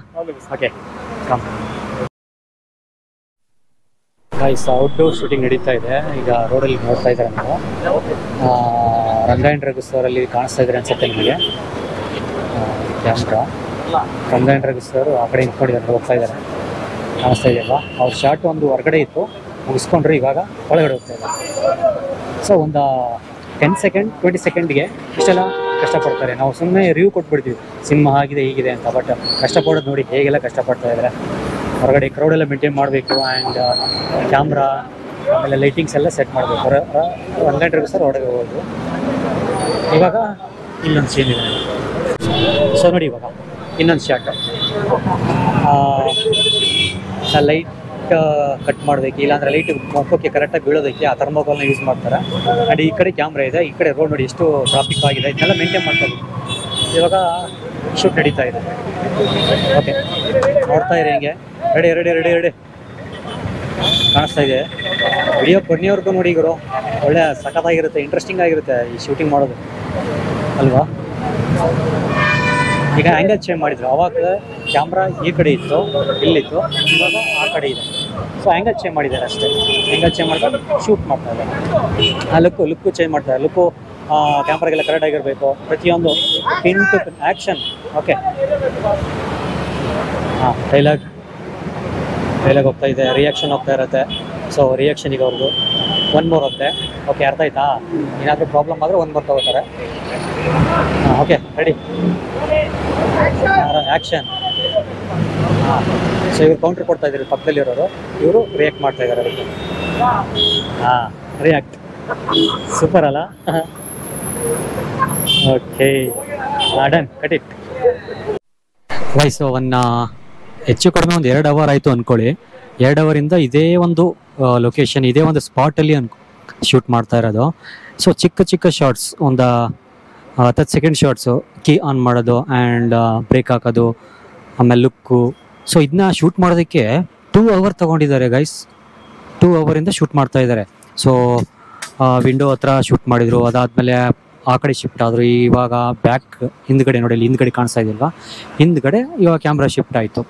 Speaker 1: Okay, come. Guys, outdoor shooting ನಡೀತಾ ಇದೆ. ಈಗ ರೋಡಲ್ಲಿ ನೋಡ್ತಾ ಇದ್ದಾರೆ ನಾವು. ರಂಗಾಯಣ ರಘು ಸರ್ ಅಲ್ಲಿ ಕಾಣಿಸ್ತಾ ಇದ್ದಾರೆ ಅನ್ಸುತ್ತೆ ನಿಮಗೆ ಕ್ಯಾಮ್ರಾ. ರಂಗಾಯಣ ರಘು ಸರ್ ಆ ಕಡೆ ನಿಂತ್ಕೊಂಡಿದ್ದಾರೆ, ಹೋಗ್ತಾ ಇದ್ದಾರೆ. ಕಾಣಿಸ್ತಾ ಇದೆಯಲ್ವಾ? ಅವ್ರ ಶಾರ್ಟ್ ಒಂದು ಹೊರಗಡೆ ಇತ್ತು, ಮುಗಿಸ್ಕೊಂಡ್ರು. ಇವಾಗ ಒಳಗಡೆ ಹೋಗ್ತಾ ಇದ್ದಾರೆ. ಸೊ ಒಂದು 10 ಸೆಕೆಂಡ್ 20 ಸೆಕೆಂಡ್ಗೆ ಇಷ್ಟೆಲ್ಲ ಕಷ್ಟಪಡ್ತಾರೆ. ನಾವು ಸುಮ್ಮನೆ ರಿವ್ಯೂ ಕೊಟ್ಬಿಡ್ತೀವಿ, ಸಿನಿಮಾ ಆಗಿದೆ ಹೀಗಿದೆ ಅಂತ. ಬಟ್ ಕಷ್ಟಪಡೋದು ನೋಡಿ ಹೇಗೆಲ್ಲ ಕಷ್ಟಪಡ್ತಾ ಇದ್ದಾರೆ. ಹೊರಗಡೆ ಕ್ರೌಡೆಲ್ಲ ಮೇಂಟೈನ್ ಮಾಡಬೇಕು. ಆ್ಯಂಡ್ ಕ್ಯಾಮ್ರಾ, ಆಮೇಲೆ ಲೈಟಿಂಗ್ಸ್ ಎಲ್ಲ ಸೆಟ್ ಮಾಡಬೇಕು. ರಂಗಾಯಣ ರಘು ಸರ್ ಹೊರಗಡೆ ಹೋಗೋದು. ಇವಾಗ ಇನ್ನೊಂದು ಸೀನ್ ಇದೆ. ಸೊ ನೋಡಿ, ಇವಾಗ ಇನ್ನೊಂದು ಶಾಟ್. ಲೈಟ್ ಕಟ್ ಮಾಡೋದಕ್ಕೆ, ಇಲ್ಲಾಂದರೆ ಲೈಟ್ ಮುಖಕ್ಕೆ ಕರೆಕ್ಟಾಗಿ ಬೀಳೋದಕ್ಕೆ ಆ ಥರ್ಮೋಕೋಲ್ನ ಯೂಸ್ ಮಾಡ್ತಾರೆ. ಆ್ಯಂಡ್ ಈ ಕಡೆ ಕ್ಯಾಮ್ರಾ ಇದೆ, ಈ ಕಡೆ ರೋಡ್ ನೋಡಿ ಎಷ್ಟು ಟ್ರಾಫಿಕ್ ಆಗಿದೆ, ಇದನ್ನೆಲ್ಲ ಮೇಂಟೈನ್ ಮಾಡ್ಕೋಬೇಕು. ಇವಾಗ ಶೂಟ್ ನಡೀತಾ ಇದೆ. ಓಕೆ, ನೋಡ್ತಾ ಇರಿ ಹಿಂಗೆ. ರೆಡಿ. ಕಾಣಿಸ್ತಾ ಇದೆ. ವಿಡಿಯೋ ಕೊನೆಯವರೆಗೂ ನೋಡಿ ಗುರು, ಒಳ್ಳೆ ಸಖತ್ತಾಗಿರುತ್ತೆ, ಇಂಟ್ರೆಸ್ಟಿಂಗ್ ಆಗಿರುತ್ತೆ ಈ ಶೂಟಿಂಗ್ ಮಾಡೋದು ಅಲ್ವಾ. ಈಗ ಆ್ಯಂಗಲ್ ಚೇಂಜ್ ಮಾಡಿದ್ರು, ಅವಾಗ ಕ್ಯಾಮ್ರಾ ಈ ಕಡೆ ಇತ್ತು, ಇಲ್ಲಿತ್ತು, ಇವಾಗ ಆ ಕಡೆ ಇದೆ. ಸೊ ಆ್ಯಂಗಲ್ ಚೇಂಜ್ ಮಾಡಿದ್ದಾರೆ ಅಷ್ಟೇ. ಆ್ಯಂಗಲ್ ಚೇಂಜ್ ಮಾಡಿದ್ರೆ ಶೂಟ್ ಮಾಡ್ತಾ ಇದ್ದಾರೆ. ಆ ಲುಕ್ಕು ಚೇಂಜ್ ಮಾಡ್ತಾರೆ. ಲುಕ್ಕು ಕ್ಯಾಮ್ರಾಗೆಲ್ಲ ಕರೆಕ್ಟ್ ಆಗಿರಬೇಕು, ಪ್ರತಿಯೊಂದು pin to pin action. Okay, ಹಾಂ, ಡೈಲಾಗ್ ಹೋಗ್ತಾ ಇದೆ, ರಿಯಾಕ್ಷನ್ ಹೋಗ್ತಾ ಇರುತ್ತೆ. ಸೊ ರಿಯಾಕ್ಷನಿಗೆ ಅವ್ರದ್ದು 1 more ಹೋಗುತ್ತೆ. ಓಕೆ, ಅರ್ಥ ಆಯ್ತಾ? ಏನಾದರೂ ಪ್ರಾಬ್ಲಮ್ ಆದರೆ 1 more ತಗೋತಾರೆ. ಹಾಂ, ಓಕೆ, ರೆಡಿ, ಆ್ಯಕ್ಷನ್. ಸೊ ಇವ್ರು ಕೌಂಟ್ರ್ ಕೊಡ್ತಾ ಇದ್ದಾರೆ, ಪಕ್ಕದಲ್ಲಿರೋರು, ಇವರು ರಿಯಾಕ್ಟ್ ಮಾಡ್ತಾ ಇದ್ದಾರೆ ಅದಕ್ಕೆ. ಹಾಂ, ರಿಯಾಕ್ಟ್ ಸೂಪರ್ ಅಲ್ಲ? Okay, done, cut it. ವಯಸ್ಸು ಹೆಚ್ಚು ಕಡಿಮೆ ಒಂದು 2 hour ಆಯಿತು ಅಂದ್ಕೊಳ್ಳಿ. 2 hour ಇದೇ ಒಂದು ಲೊಕೇಶನ್, ಇದೇ ಒಂದು ಸ್ಪಾಟಲ್ಲಿ ಶೂಟ್ ಮಾಡ್ತಾ ಇರೋದು. ಸೊ ಚಿಕ್ಕ ಶಾರ್ಟ್ಸ್, ಒಂದು 10 ಸೆಕೆಂಡ್ ಶಾರ್ಟ್ಸು, ಕೀ ಆನ್ ಮಾಡೋದು ಆ್ಯಂಡ್ ಬ್ರೇಕ್ ಹಾಕೋದು, ಆಮೇಲೆ ಲುಕ್ಕು. ಸೊ ಇದನ್ನ ಶೂಟ್ ಮಾಡೋದಕ್ಕೆ 2 hour ತೊಗೊಂಡಿದ್ದಾರೆ ಗೈಸ್. 2 hour ಶೂಟ್ ಮಾಡ್ತಾ ಇದ್ದಾರೆ. ಸೊ ವಿಂಡೋ ಹತ್ರ ಶೂಟ್ ಮಾಡಿದರು, ಅದಾದಮೇಲೆ ಆ ಕಡೆ ಶಿಫ್ಟ್ ಆದರು. ಇವಾಗ ಬ್ಯಾಕ್ ಹಿಂದ್ಗಡೆ ನೋಡಿ, ಇಲ್ಲಿ ಹಿಂದ್ಗಡೆ ಕಾಣಿಸ್ತಾ ಇದೆಯಲ್ವಾ, ಹಿಂದ್ಗಡೆ ಇವಾಗ ಕ್ಯಾಮ್ರಾ ಶಿಫ್ಟ್ ಆಯಿತು.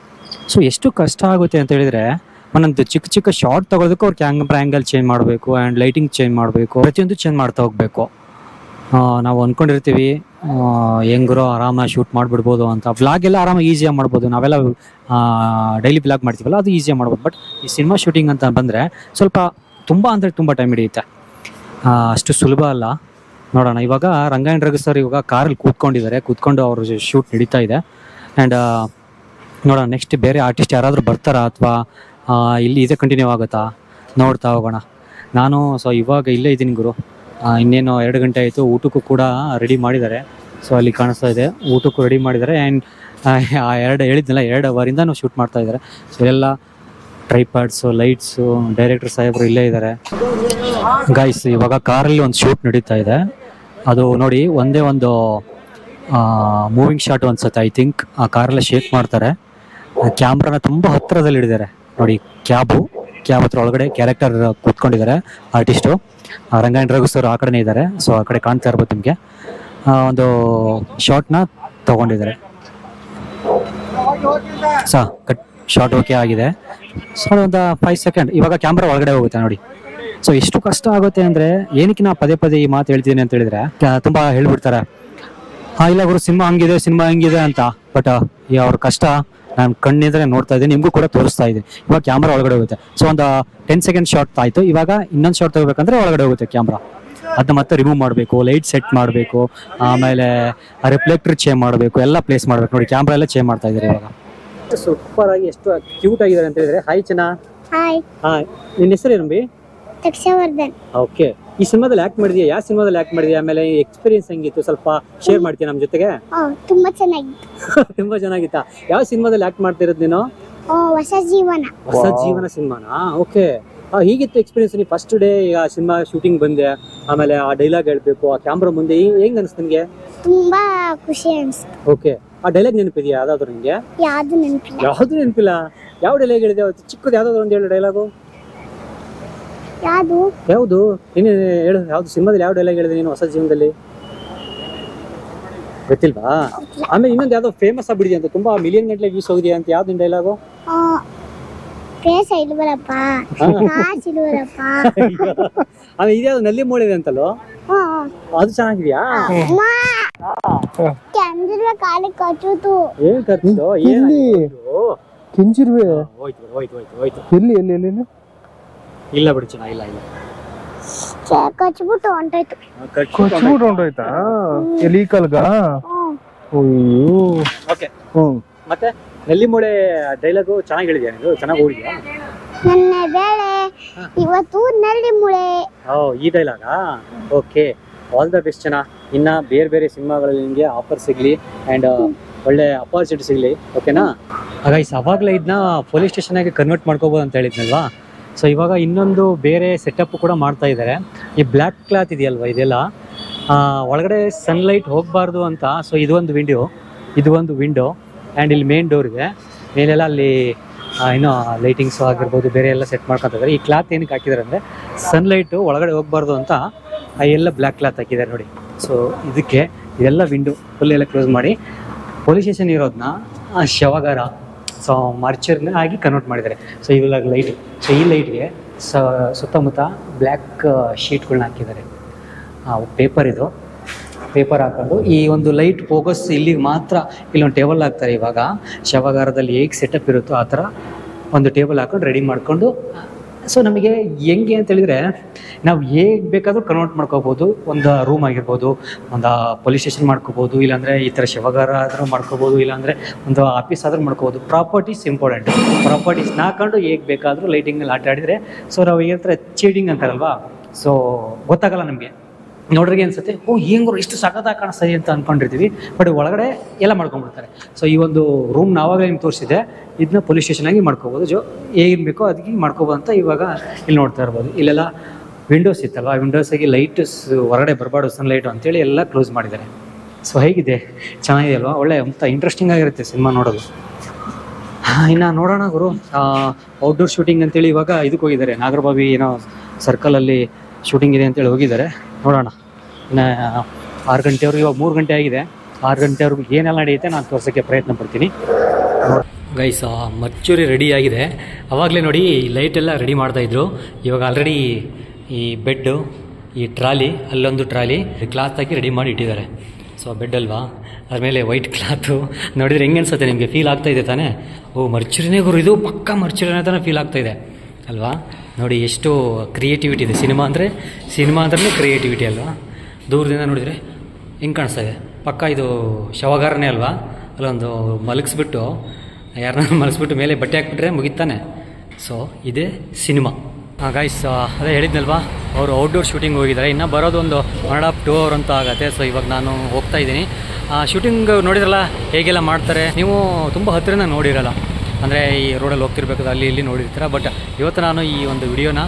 Speaker 1: ಸೊ ಎಷ್ಟು ಕಷ್ಟ ಆಗುತ್ತೆ ಅಂತ ಹೇಳಿದರೆ, ಒಂದೊಂದು ಚಿಕ್ಕ ಶಾರ್ಟ್ ತೊಗೊಳೋದಕ್ಕೆ ಅವ್ರು ಕ್ಯಾಮ್ರಾ ಆ್ಯಂಗಲ್ ಚೇಂಜ್ ಮಾಡಬೇಕು ಆ್ಯಂಡ್ ಲೈಟಿಂಗ್ ಚೇಂಜ್ ಮಾಡಬೇಕು, ಪ್ರತಿಯೊಂದು ಚೇಂಜ್ ಮಾಡ್ತಾ ಹೋಗಬೇಕು. ನಾವು ಅಂದ್ಕೊಂಡಿರ್ತೀವಿ ಹೆಂಗರೋ ಆರಾಮಾಗಿ ಶೂಟ್ ಮಾಡಿಬಿಡ್ಬೋದು ಅಂತ. ವ್ಲಾಗ್ ಎಲ್ಲ ಆರಾಮಾಗಿ ಈಸಿಯಾಗಿ ಮಾಡ್ಬೋದು, ನಾವೆಲ್ಲ ಡೈಲಿ ವ್ಲಾಗ್ ಮಾಡ್ತೀವಲ್ಲ, ಅದು ಈಸಿಯಾಗಿ ಮಾಡ್ಬೋದು. ಬಟ್ ಈ ಸಿನಿಮಾ ಶೂಟಿಂಗ್ ಅಂತ ಬಂದರೆ ಸ್ವಲ್ಪ ತುಂಬ ಟೈಮ್ ಹಿಡಿಯುತ್ತೆ, ಅಷ್ಟು ಸುಲಭ ಅಲ್ಲ. ನೋಡೋಣ, ಇವಾಗ ರಂಗಾಯಣ ರಘು ಸರ್ ಇವಾಗ ಕಾರಲ್ಲಿ ಕೂತ್ಕೊಂಡು ಅವ್ರ ಶೂಟ್ ನಡೀತಾ ಇದೆ. ಆ್ಯಂಡ್ ನೋಡೋಣ ನೆಕ್ಸ್ಟ್ ಬೇರೆ ಆರ್ಟಿಸ್ಟ್ ಯಾರಾದರೂ ಬರ್ತಾರಾ ಅಥವಾ ಇಲ್ಲಿ ಇದೇ ಕಂಟಿನ್ಯೂ ಆಗುತ್ತಾ ನೋಡ್ತಾ ಹೋಗೋಣ. ನಾನು ಇವಾಗ ಇಲ್ಲೇ ಇದ್ದೀನಿ ಗುರು. ಇನ್ನೇನು 2 ಗಂಟೆ ಆಯಿತು. ಊಟಕ್ಕೂ ಕೂಡ ರೆಡಿ ಮಾಡಿದ್ದಾರೆ. ಸೊ ಅಲ್ಲಿ ಕಾಣಿಸ್ತಾ ಇದೆ, ಊಟಕ್ಕೂ ರೆಡಿ ಮಾಡಿದ್ದಾರೆ. ಆ್ಯಂಡ್ ಹೇಳಿದ್ನಲ್ಲ 2 hour ಶೂಟ್ ಮಾಡ್ತಾ ಇದ್ದಾರೆ. ಸೊ ಎಲ್ಲ ಟ್ರೈಪಾಡ್ಸು, ಲೈಟ್ಸು, ಡೈರೆಕ್ಟರ್ ಸಾಹೇಬರು ಇಲ್ಲೇ ಇದ್ದಾರೆ. ಗೈಸ್, ಇವಾಗ ಕಾರಲ್ಲಿ ಒಂದು ಶೂಟ್ ನಡೀತಾ ಇದೆ. ಅದು ನೋಡಿ, ಒಂದೇ ಒಂದು ಮೂವಿಂಗ್ ಶಾಟ್ ಅನ್ಸುತ್ತೆ, ಐ ಥಿಂಕ್. ಆ ಕಾರೆಲ್ಲ ಶೇಕ್ ಮಾಡ್ತಾರೆ. ಕ್ಯಾಮ್ರಾನ ತುಂಬ ಹತ್ತಿರದಲ್ಲಿ ಹಿಡಿದ್ದಾರೆ ನೋಡಿ. ಕ್ಯಾಬ್ ಹತ್ರ ಒಳಗಡೆ ಕ್ಯಾರೆಕ್ಟರ್ ಕೂತ್ಕೊಂಡಿದ್ದಾರೆ ಆರ್ಟಿಸ್ಟು. ರಂಗಾಯಣ ರಘು ಸರ್ ಆ ಕಡೆನೇ ಇದ್ದಾರೆ. ಸೊ ಆ ಕಡೆ ಕಾಣ್ತಾ ಇರ್ಬೋದು ನಿಮಗೆ. ಒಂದು ಶಾರ್ಟ್ನ ತೊಗೊಂಡಿದ್ದಾರೆ. ಶಾರ್ಟ್ ಓಕೆ ಆಗಿದೆ. ಸೊ ಒಂದು 5 ಸೆಕೆಂಡ್ ಇವಾಗ ಕ್ಯಾಮ್ರಾ ಒಳಗಡೆ ಹೋಗುತ್ತೆ ನೋಡಿ. ಸೊ ಎಷ್ಟು ಕಷ್ಟ ಆಗುತ್ತೆ ಅಂದರೆ, ಏನಕ್ಕೆ ನಾ ಪದೇ ಈ ಮಾತು ಹೇಳ್ತೀನಿ ಅಂತ ಹೇಳಿದ್ರೆ, ತುಂಬ ಹೇಳ್ಬಿಡ್ತಾರೆ, ಇಲ್ಲ ಗುರು ಸಿನಿಮಾ ಹಂಗಿದೆ ಅಂತ. ಬಟ್ ಅವ್ರ ಕಷ್ಟ ನಾನು ಕಣ್ಣಿದ್ರೆ ನೋಡ್ತಾ ಇದ್ದೀನಿ, ನಿಮಗೂ ಕೂಡ ತೋರಿಸ್ತಾ ಇದ್ದೀನಿ. ಇವಾಗ ಕ್ಯಾಮ್ರಾ ಒಳಗಡೆ ಹೋಗುತ್ತೆ. ಸೊ ಒಂದು 10 ಸೆಕೆಂಡ್ ಶಾರ್ಟ್ ಆಯಿತು. ಇವಾಗ ಇನ್ನೊಂದು ಶಾರ್ಟ್ ತಗೋಬೇಕಂದ್ರೆ ಒಳಗಡೆ ಹೋಗುತ್ತೆ ಕ್ಯಾಮ್ರಾ. ಅದನ್ನ ಮತ್ತೆ ರಿಮೂವ್ ಮಾಡಬೇಕು, ಲೈಟ್ ಸೆಟ್ ಮಾಡಬೇಕು, ಆಮೇಲೆ ರಿಫ್ಲೆಕ್ಟರ್ ಚೇಂಜ್ ಮಾಡಬೇಕು, ಎಲ್ಲ ಪ್ಲೇಸ್ ಮಾಡಬೇಕು ನೋಡಿ. ಕ್ಯಾಮ್ರಾ ಎಲ್ಲ ಚೇಂಜ್ ಮಾಡ್ತಾ ಇದ್ದಾರೆ ಇವಾಗ. ಸೂಪರ್ ಆಗಿ ಎಷ್ಟು ಕ್ಯೂಟ್ ಆಗಿದ್ದಾರೆ ಅಂತ ಹೇಳಿದ್ರೆ. ಹಾಯ್ ಚೆನ್ನ. ಹಾಯ್, ನಿನ್ನ ಹೆಸರು ಏನಂಬಿ?
Speaker 2: ತಕ್ಷವರ್ಧನ್.
Speaker 1: ಓಕೆ, ಈ ಸಿನಿಮಾದಲ್ಲಿ ಆಕ್ಟ್ ಮಾಡಿದ್ಯಾ? ಯಾವ ಸಿನಿಮಾದಲ್ಲಿ ಆಕ್ಟ್ ಮಾಡಿದ್ಯಾ? ಆಮೇಲೆ ಎಕ್ಸ್ಪೀರಿಯನ್ಸ್ ಹೆಂಗಿತ್ತು ಸ್ವಲ್ಪ ಶೇರ್ ಮಾಡ್ತೀಯ ನಮ್ಮ ಜೊತೆಗೆ?
Speaker 2: ತುಂಬಾ ಚೆನ್ನಾಗಿತ್ತು.
Speaker 1: ತುಂಬಾ ಚೆನ್ನಾಗಿತ್ತಾ? ಯಾವ ಸಿನಿಮಾದಲ್ಲಿ ಆಕ್ಟ್ ಮಾಡ್ತಿರೋದು ನೀನು?
Speaker 2: ಹೊಸ ಜೀವನ
Speaker 1: ಸಿನಿಮಾನಾ? ಓಕೆ, ಹೀಗಿತ್ತು ಎಕ್ಸ್ಪೀರಿಯನ್ಸ್? ನೀವು ಫಸ್ಟ್ ಡೇ ಈಗ ಸಿನಿಮಾ ಶೂಟಿಂಗ್ ಬಂದೆ, ಆಮೇಲೆ ಆ ಡೈಲಾಗ್ ಹೇಳ್ಬೇಕು, ಆ ಕ್ಯಾಮ್ರಾ ಮುಂದೆ ಹೆಂಗ್ ಅನಿಸ್ತು ನಿಮಗೆ?
Speaker 2: ತುಂಬಾ ಖುಷಿ ಅನಿಸ್ತು.
Speaker 1: ಓಕೆ, ಆ ಡೈಲಾಗ್ ನೆನಪಿದೆಯಾ ಯಾವ್ದಾದ್ರು ನಿಮಗೆ?
Speaker 2: ಯಾವ್ದು
Speaker 1: ನೆನಪಿಲ್ಲ. ಯಾವ ಡೈಲಾಗ್ ಹೇಳಿದೆ? ಚಿಕ್ಕದು ಯಾವ್ದಾದ್ರು ಒಂದು ಹೇಳು ಡೈಲಾಗು. ಯಾವುದು ನೀನು ಹೇಳು. ಯಾವ್ದು ಸಿನಿಮಾದಲ್ಲಿ ಯಾವ ಡೈಲಾಗ್ ಹೇಳಿದೆ ನೀನು ಹೊಸ ಜೀವನದಲ್ಲಿ? ಗೊತ್ತಿಲ್ವಾ? ಆಮೇಲೆ ಇನ್ನೊಂದು ಯಾವ್ದೋ ಫೇಮಸ್ ಆಗ್ಬಿಡಿದೆ ಅಂತ, ತುಂಬಾ ಮಿಲಿಯನ್ ಗಂಟೆ ವ್ಯೂಸ್ ಹೋಗಿದೆಯಾ ಅಂತ. ಯಾವ್ದು ನಿನ್ ಡೈಲಾಗು? ಆಮೇಲೆ ಇದ್ಯಾವ್ದು ನಲ್ಲಿ ಮೂಳೆ ಅಂತಲ್ಲೋ, ಅದು ಚೆನ್ನಾಗಿದ್ಯಾ? ಏನ್ ಖರ್ಚು? ಇಲ್ಲ ಬಿಡು ಚೆನ್ನಾಗಿಲ್ಲ. ಮತ್ತೆ ನಲ್ಲಿ ಮೂಳೆ ಡೈಲಾಗು ಚೆನ್ನಾಗಿ ಹೇಳಿದ್ಯಾ ನೀನು? ಚೆನ್ನಾಗಿ ಓದಿದ್ಯಾ?
Speaker 2: ನನ್ನ ಬೇಳೆ ಇವತ್ತು ನಲ್ಲಿ ಮೂಳೆ.
Speaker 1: ಈ ಡೈಲಾಗಾ? ಓಕೆ, ಆಲ್ ದ ಬೆಸ್ಟ್ ಚೆನ್ನ. ಇನ್ನ ಬೇರೆ ಸಿನಿಮಾಗಳಲ್ಲಿ ನಿಮಗೆ ಆಫರ್ ಸಿಗ್ಲಿ ಆ್ಯಂಡ್ ಒಳ್ಳೆ ಅಪಾರ್ಚುನಿಟಿ ಸಿಗಲಿ. ಓಕೆನಾ ಗೈಸ್? ಅವಾಗಲೇ ಇದನ್ನ ಪೊಲೀಸ್ ಸ್ಟೇಷನಾಗೆ ಕನ್ವರ್ಟ್ ಮಾಡ್ಕೋಬೋದು ಅಂತ ಹೇಳಿದ್ನಲ್ವಾ. ಸೊ ಇವಾಗ ಇನ್ನೊಂದು ಬೇರೆ ಸೆಟಪ್ ಕೂಡ ಮಾಡ್ತಾ ಇದ್ದಾರೆ. ಈ ಬ್ಲ್ಯಾಕ್ ಕ್ಲಾತ್ ಇದೆಯಲ್ವ, ಇದೆಲ್ಲ ಒಳಗಡೆ ಸನ್ಲೈಟ್ ಹೋಗಬಾರ್ದು ಅಂತ. ಸೊ ಇದು ಒಂದು ವಿಂಡೋ ಆ್ಯಂಡ್ ಇಲ್ಲಿ ಮೇನ್ ಡೋರ್ ಇದೆ. ಮೇಲೆಲ್ಲ ಅಲ್ಲಿ ಇನ್ನೂ ಲೈಟಿಂಗ್ಸು ಆಗಿರ್ಬೋದು ಬೇರೆ ಎಲ್ಲ ಸೆಟ್ ಮಾಡ್ಕೊತಿದ್ದಾರೆ. ಈ ಕ್ಲಾತ್ ಏನಕ್ಕೆ ಹಾಕಿದ್ದಾರೆ ಅಂದರೆ ಸನ್ಲೈಟು ಒಳಗಡೆ ಹೋಗ್ಬಾರ್ದು ಅಂತ ಎಲ್ಲ ಬ್ಲ್ಯಾಕ್ ಕ್ಲಾತ್ ಹಾಕಿದ್ದಾರೆ ನೋಡಿ. ಸೊ ಇದಕ್ಕೆ ಇದೆಲ್ಲ ವಿಂಡೋ ಫುಲ್ ಎಲ್ಲ ಕ್ಲೋಸ್ ಮಾಡಿ ಪೊಲೀಸ್ ಸ್ಟೇಷನ್ ಇರೋದನ್ನ ಶವಗಾರ ಸೊ ಮಾರ್ಚರ್ನ ಆಗಿ ಕನ್ವರ್ಟ್ ಮಾಡಿದ್ದಾರೆ. ಸೊ ಇವೆಲ್ಲ ಲೈಟ್, ಸೊ ಈ ಲೈಟ್ಗೆ ಸುತ್ತಮುತ್ತ ಬ್ಲ್ಯಾಕ್ ಶೀಟ್ಗಳನ್ನ ಹಾಕಿದ್ದಾರೆ. ಇದು ಪೇಪರ್ ಹಾಕೊಂಡು ಈ ಒಂದು ಲೈಟ್ ಫೋಕಸ್ ಇಲ್ಲಿಗೆ ಮಾತ್ರ ಇಲ್ಲೊಂದು ಟೇಬಲ್ ಹಾಕ್ತಾರೆ. ಇವಾಗ ಶವಗಾರದಲ್ಲಿ ಹೇಗೆ ಸೆಟಪ್ ಇರುತ್ತೋ ಆ ಥರ ಒಂದು ಟೇಬಲ್ ಹಾಕೊಂಡು ರೆಡಿ ಮಾಡಿಕೊಂಡು, ಸೊ ನಮಗೆ ಹೆಂಗೆ ಅಂತ ಹೇಳಿದರೆ ನಾವು ಹೇಗೆ ಬೇಕಾದರೂ ಕನ್ವರ್ಟ್ ಮಾಡ್ಕೋಬೋದು. ಒಂದು ರೂಮ್ ಆಗಿರ್ಬೋದು, ಒಂದು ಪೊಲೀಸ್ ಸ್ಟೇಷನ್ ಮಾಡ್ಕೋಬೋದು, ಇಲ್ಲಾಂದರೆ ಈ ಥರ ಶವಗಾರ ಆದರೂ ಮಾಡ್ಕೋಬೋದು, ಇಲ್ಲಾಂದರೆ ಒಂದು ಆಫೀಸ್ ಆದರೂ ಮಾಡ್ಕೋಬೋದು. Properties important. ಪ್ರಾಪರ್ಟೀಸ್ನ ಹಾಕೊಂಡು ಹೇಗೆ ಬೇಕಾದರೂ ಲೈಟಿಂಗಲ್ಲಿ ಆಟ ಆಡಿದರೆ ಸೊ ನಾವು ಈ ಥರ ಚೀಡಿಂಗ್ ಅಂತಾರಲ್ವಾ, ಸೊ ಗೊತ್ತಾಗಲ್ಲ ನಮಗೆ. ನೋಡ್ರಿಗೆ ಅನ್ಸುತ್ತೆ ಓ ಹೆಂಗರು ಇಷ್ಟು ಸಖತ್ತಾಗಿ ಕಾಣಿಸ್ತದೆ ಅಂತ ಅಂದ್ಕೊಂಡಿರ್ತೀವಿ, ಬಟ್ ಒಳಗಡೆ ಎಲ್ಲ ಮಾಡ್ಕೊಂಡ್ಬಿಡ್ತಾರೆ. ಸೊ ಈ ಒಂದು ರೂಮ್ ನಾವಾಗಲೇ ನಿಮ್ಗೆ ತೋರಿಸಿದೆ, ಇದನ್ನ ಪೊಲೀಸ್ ಸ್ಟೇಷನಾಗಿ ಮಾಡ್ಕೋಬೋದು. ಏನು ಬೇಕೋ ಅದಕ್ಕೆ ಮಾಡ್ಕೋಬೋದು ಅಂತ ಇವಾಗ ಇಲ್ಲಿ ನೋಡ್ತಾ ಇರ್ಬೋದು. ಇಲ್ಲೆಲ್ಲ ವಿಂಡೋಸ್ ಇತ್ತಲ್ವ, ವಿಂಡೋಸಾಗಿ ಲೈಟ್ಸ್ ಹೊರಗಡೆ ಬರಬಾರ್ದು ಸನ್ಲೈಟು ಅಂತೇಳಿ ಎಲ್ಲ ಕ್ಲೋಸ್ ಮಾಡಿದ್ದಾರೆ. ಸೊ ಹೇಗಿದೆ, ಚೆನ್ನಾಗಿದೆ ಅಲ್ವಾ? ಒಳ್ಳೆ ಅಂತ ಇಂಟ್ರೆಸ್ಟಿಂಗ್ ಆಗಿರುತ್ತೆ ಸಿನಿಮಾ ನೋಡೋದು. ಇನ್ನು ನೋಡೋಣ ಗುರು, ಔಟ್ಡೋರ್ ಶೂಟಿಂಗ್ ಅಂತೇಳಿ ಇವಾಗ ಇದಕ್ಕೆ ಹೋಗಿದ್ದಾರೆ, ನಾಗರಬಾವಿ ಏನೋ ಸರ್ಕಲಲ್ಲಿ ಶೂಟಿಂಗ್ ಇದೆ ಅಂತೇಳಿ ಹೋಗಿದ್ದಾರೆ. ನೋಡೋಣ ಇನ್ನು 6 ಗಂಟೆವರೆಗೆ, ಇವಾಗ 3 ಗಂಟೆ ಆಗಿದೆ. 6 ಗಂಟೆವರೆಗೂ ಏನೆಲ್ಲ ನಡೆಯುತ್ತೆ ನಾನು ತೋರ್ಸೋಕ್ಕೆ ಪ್ರಯತ್ನ ಪಡ್ತೀನಿ. ಗೈಸ್, ಮರ್ಚೂರಿ ರೆಡಿ ಆಗಿದೆ. ಆವಾಗಲೇ ನೋಡಿ ಲೈಟೆಲ್ಲ ರೆಡಿ ಮಾಡ್ತಾಯಿದ್ರು. ಇವಾಗ ಆಲ್ರೆಡಿ ಈ ಬೆಡ್ಡು, ಈ ಟ್ರಾಲಿ, ಅಲ್ಲೊಂದು ಟ್ರಾಲಿ ಕ್ಲಾತ್ ಹಾಕಿ ರೆಡಿ ಮಾಡಿ ಇಟ್ಟಿದ್ದಾರೆ. ಸೊ ಬೆಡ್ ಅಲ್ವಾ, ಅದ್ಮೇಲೆ ವೈಟ್ ಕ್ಲಾತು ನೋಡಿದರೆ ಹೆಂಗೆ ಅನ್ಸುತ್ತೆ ನಿಮಗೆ? ಫೀಲ್ ಆಗ್ತಾಯಿದೆ ತಾನೇ? ಓ ಮರ್ಚೂರಿನೇ ಗುರು, ಇದು ಪಕ್ಕ ಮರ್ಚೂರಿನೇ ತಾನೇ ಫೀಲ್ ಆಗ್ತಾಯಿದೆ ಅಲ್ವಾ? ನೋಡಿ ಎಷ್ಟು ಕ್ರಿಯೇಟಿವಿಟಿ ಇದೆ. ಸಿನಿಮಾ ಅಂದ್ರೆ ಕ್ರಿಯೇಟಿವಿಟಿ ಅಲ್ವಾ? ದೂರದಿಂದ ನೋಡಿದರೆ ಹೆಂಗೆ ಕಾಣಿಸ್ತಾ ಇದೆ? ಪಕ್ಕ ಇದು ಶವಗಾರನೇ ಅಲ್ವಾ? ಅಲ್ಲೊಂದು ಮಲಗಿಸ್ಬಿಟ್ಟು, ಯಾರನ್ನ ಮಲಗಿಸ್ಬಿಟ್ಟು ಮೇಲೆ ಬಟ್ಟೆ ಹಾಕ್ಬಿಟ್ರೆ ಮುಗಿತಾನೆ. ಸೊ ಇದೇ ಸಿನಿಮಾ. ಗೈಸ್, ಅದೇ ಹೇಳಿದ್ನಲ್ವಾ, ಅವರು ಔಟ್ಡೋರ್ ಶೂಟಿಂಗ್ ಹೋಗಿದ್ದಾರೆ. ಇನ್ನು ಬರೋದು ಒಂದು 1.5-2 hour ಅಂತ ಆಗುತ್ತೆ. ಸೊ ಇವಾಗ ನಾನು ಹೋಗ್ತಾ ಇದ್ದೀನಿ. ಶೂಟಿಂಗ್ ನೋಡಿದ್ರಲ್ಲ ಹೇಗೆಲ್ಲ ಮಾಡ್ತಾರೆ, ನೀವು ತುಂಬ ಹತ್ತಿರನ ನೋಡಿರಲ್ಲ, ಅಂದರೆ ಈ ರೋಡಲ್ಲಿ ಹೋಗ್ತಿರ್ಬೇಕಾದ್ರೆ ಅಲ್ಲಿ ಇಲ್ಲಿ ನೋಡಿರ್ತೀರ. ಬಟ್ ಇವತ್ತು ನಾನು ಈ ಒಂದು ವಿಡಿಯೋನ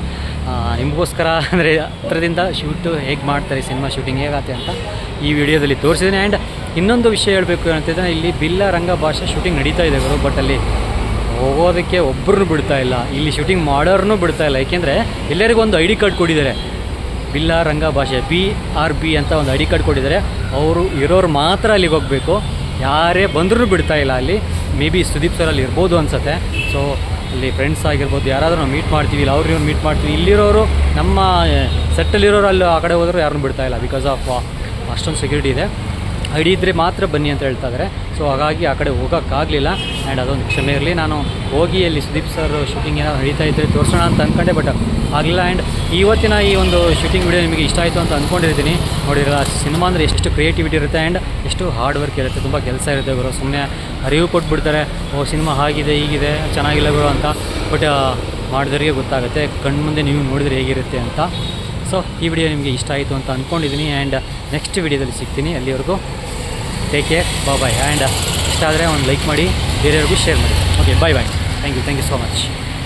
Speaker 1: ನಿಮಗೋಸ್ಕರ, ಅಂದರೆ ಹತ್ರದಿಂದ ಶೂಟು ಹೇಗೆ ಮಾಡ್ತಾರೆ, ಸಿನಿಮಾ ಶೂಟಿಂಗ್ ಹೇಗಾಗುತ್ತೆ ಅಂತ ಈ ವಿಡಿಯೋದಲ್ಲಿ ತೋರಿಸಿದ್ದೀನಿ. ಆ್ಯಂಡ್ ಇನ್ನೊಂದು ವಿಷಯ ಹೇಳಬೇಕು ಅಂತಿದ್ರೆ, ಇಲ್ಲಿ ಬಿಲ್ಲ ರಂಗ ಭಾಷೆ ಶೂಟಿಂಗ್ ನಡೀತಾ ಇದೆ ಗುರು, ಬಟ್ ಅಲ್ಲಿ ಹೋಗೋದಕ್ಕೆ ಒಬ್ಬರನ್ನು ಬಿಡ್ತಾ ಇಲ್ಲ, ಇಲ್ಲಿ ಶೂಟಿಂಗ್ ಮಾಡೋರನ್ನೂ ಬಿಡ್ತಾ ಇಲ್ಲ. ಏಕೆಂದರೆ ಎಲ್ಲರಿಗೂ ಒಂದು ID ಕಾರ್ಡ್ ಕೊಟ್ಟಿದ್ದಾರೆ, ಬಿಲ್ಲ ರಂಗ ಭಾಷೆ BRB ಅಂತ ಒಂದು ID ಕಾರ್ಡ್ ಕೊಟ್ಟಿದ್ದಾರೆ. ಅವರು ಇರೋರು ಮಾತ್ರ ಅಲ್ಲಿಗೆ ಹೋಗಬೇಕು, ಯಾರೇ ಬಂದರೂ ಬಿಡ್ತಾ ಇಲ್ಲ. ಅಲ್ಲಿ ಮೇ ಬಿ ಸುದೀಪ್ ಸರ್ ಅಲ್ಲಿ ಇರ್ಬೋದು ಅನಿಸುತ್ತೆ. ಸೊ ಅಲ್ಲಿ ಫ್ರೆಂಡ್ಸ್ ಆಗಿರ್ಬೋದು, ಯಾರಾದರೂ ನಾವು ಮೀಟ್ ಮಾಡ್ತೀವಿ, ಇಲ್ಲ ಅವ್ರು ಮೀಟ್ ಮಾಡ್ತೀವಿ. ಇಲ್ಲಿರೋರು, ನಮ್ಮ ಸೆಟ್ಟಲ್ಲಿರೋರು ಅಲ್ಲಿ ಆ ಕಡೆ ಹೋದರೂ ಯಾರನ್ನೂ ಬಿಡ್ತಾ ಇಲ್ಲ, ಬಿಕಾಸ್ ಆಫ್ ಅಷ್ಟೊಂದು ಸೆಕ್ಯೂರಿಟಿ ಇದೆ. ID ಇದ್ದರೆ ಮಾತ್ರ ಬನ್ನಿ ಅಂತ ಹೇಳ್ತಾ ಇದ್ದಾರೆ. ಸೊ ಹಾಗಾಗಿ ಆ ಕಡೆ ಹೋಗೋಕ್ಕಾಗಲಿಲ್ಲ. ಆ್ಯಂಡ್ ಅದೊಂದು ಕ್ಷಮೆ ಇರಲಿ. ನಾನು ಹೋಗಿ ಅಲ್ಲಿ ಸುದೀಪ್ ಸರ್ ಶೂಟಿಂಗ್ ಏನಾದ್ರು ನಡೀತಾ ಇದ್ದರೆ ತೋರಿಸೋಣ ಅಂತ ಅಂದ್ಕೊಂಡೆ, ಬಟ್ ಆಗಲಿಲ್ಲ. ಆ್ಯಂಡ್ ಇವತ್ತಿನ ಈ ಒಂದು ಶೂಟಿಂಗ್ ವಿಡಿಯೋ ನಿಮಗೆ ಇಷ್ಟ ಆಯಿತು ಅಂತ ಅಂದ್ಕೊಂಡಿರ್ತೀನಿ. ನೋಡಿರಲ್ಲ, ಸಿನಿಮಾ ಅಂದರೆ ಎಷ್ಟು ಕ್ರಿಯೇಟಿವಿಟಿ ಇರುತ್ತೆ ಆ್ಯಂಡ್ ಎಷ್ಟು ಹಾರ್ಡ್ ವರ್ಕ್ ಇರುತ್ತೆ, ತುಂಬ ಕೆಲಸ ಇರುತ್ತೆ ಗುರು. ಸುಮ್ಮನೆ ಅರಿವು ಕೊಟ್ಬಿಡ್ತಾರೆ, ಓ ಸಿನಿಮಾ ಹಾಗಿದೆ ಹೀಗಿದೆ ಚೆನ್ನಾಗಿಲ್ಲ ಗುರು ಅಂತ. ಬಟ್ ಮಾಡಿದವರಿಗೆ ಗೊತ್ತಾಗುತ್ತೆ, ಕಣ್ಮುಂದೆ ನೀವು ನೋಡಿದರೆ ಹೇಗಿರುತ್ತೆ ಅಂತ. ಸೊ ಈ ವಿಡಿಯೋ ನಿಮಗೆ ಇಷ್ಟ ಆಯಿತು ಅಂತ ಅಂದ್ಕೊಂಡಿದ್ದೀನಿ. ಆ್ಯಂಡ್ ನೆಕ್ಸ್ಟ್ ವಿಡಿಯೋದಲ್ಲಿ ಸಿಗ್ತೀನಿ. ಅಲ್ಲಿವರೆಗೂ ಟೇಕ್ ಕೇರ್, ಬಾಯ್. ಆ್ಯಂಡ್ ಇಷ್ಟ ಆದರೆ ಒಂದು ಲೈಕ್ ಮಾಡಿ, ಬೇರೆಯವ್ರಿಗೂ ಶೇರ್ ಮಾಡಿ. Okay, bye. Thank you so much.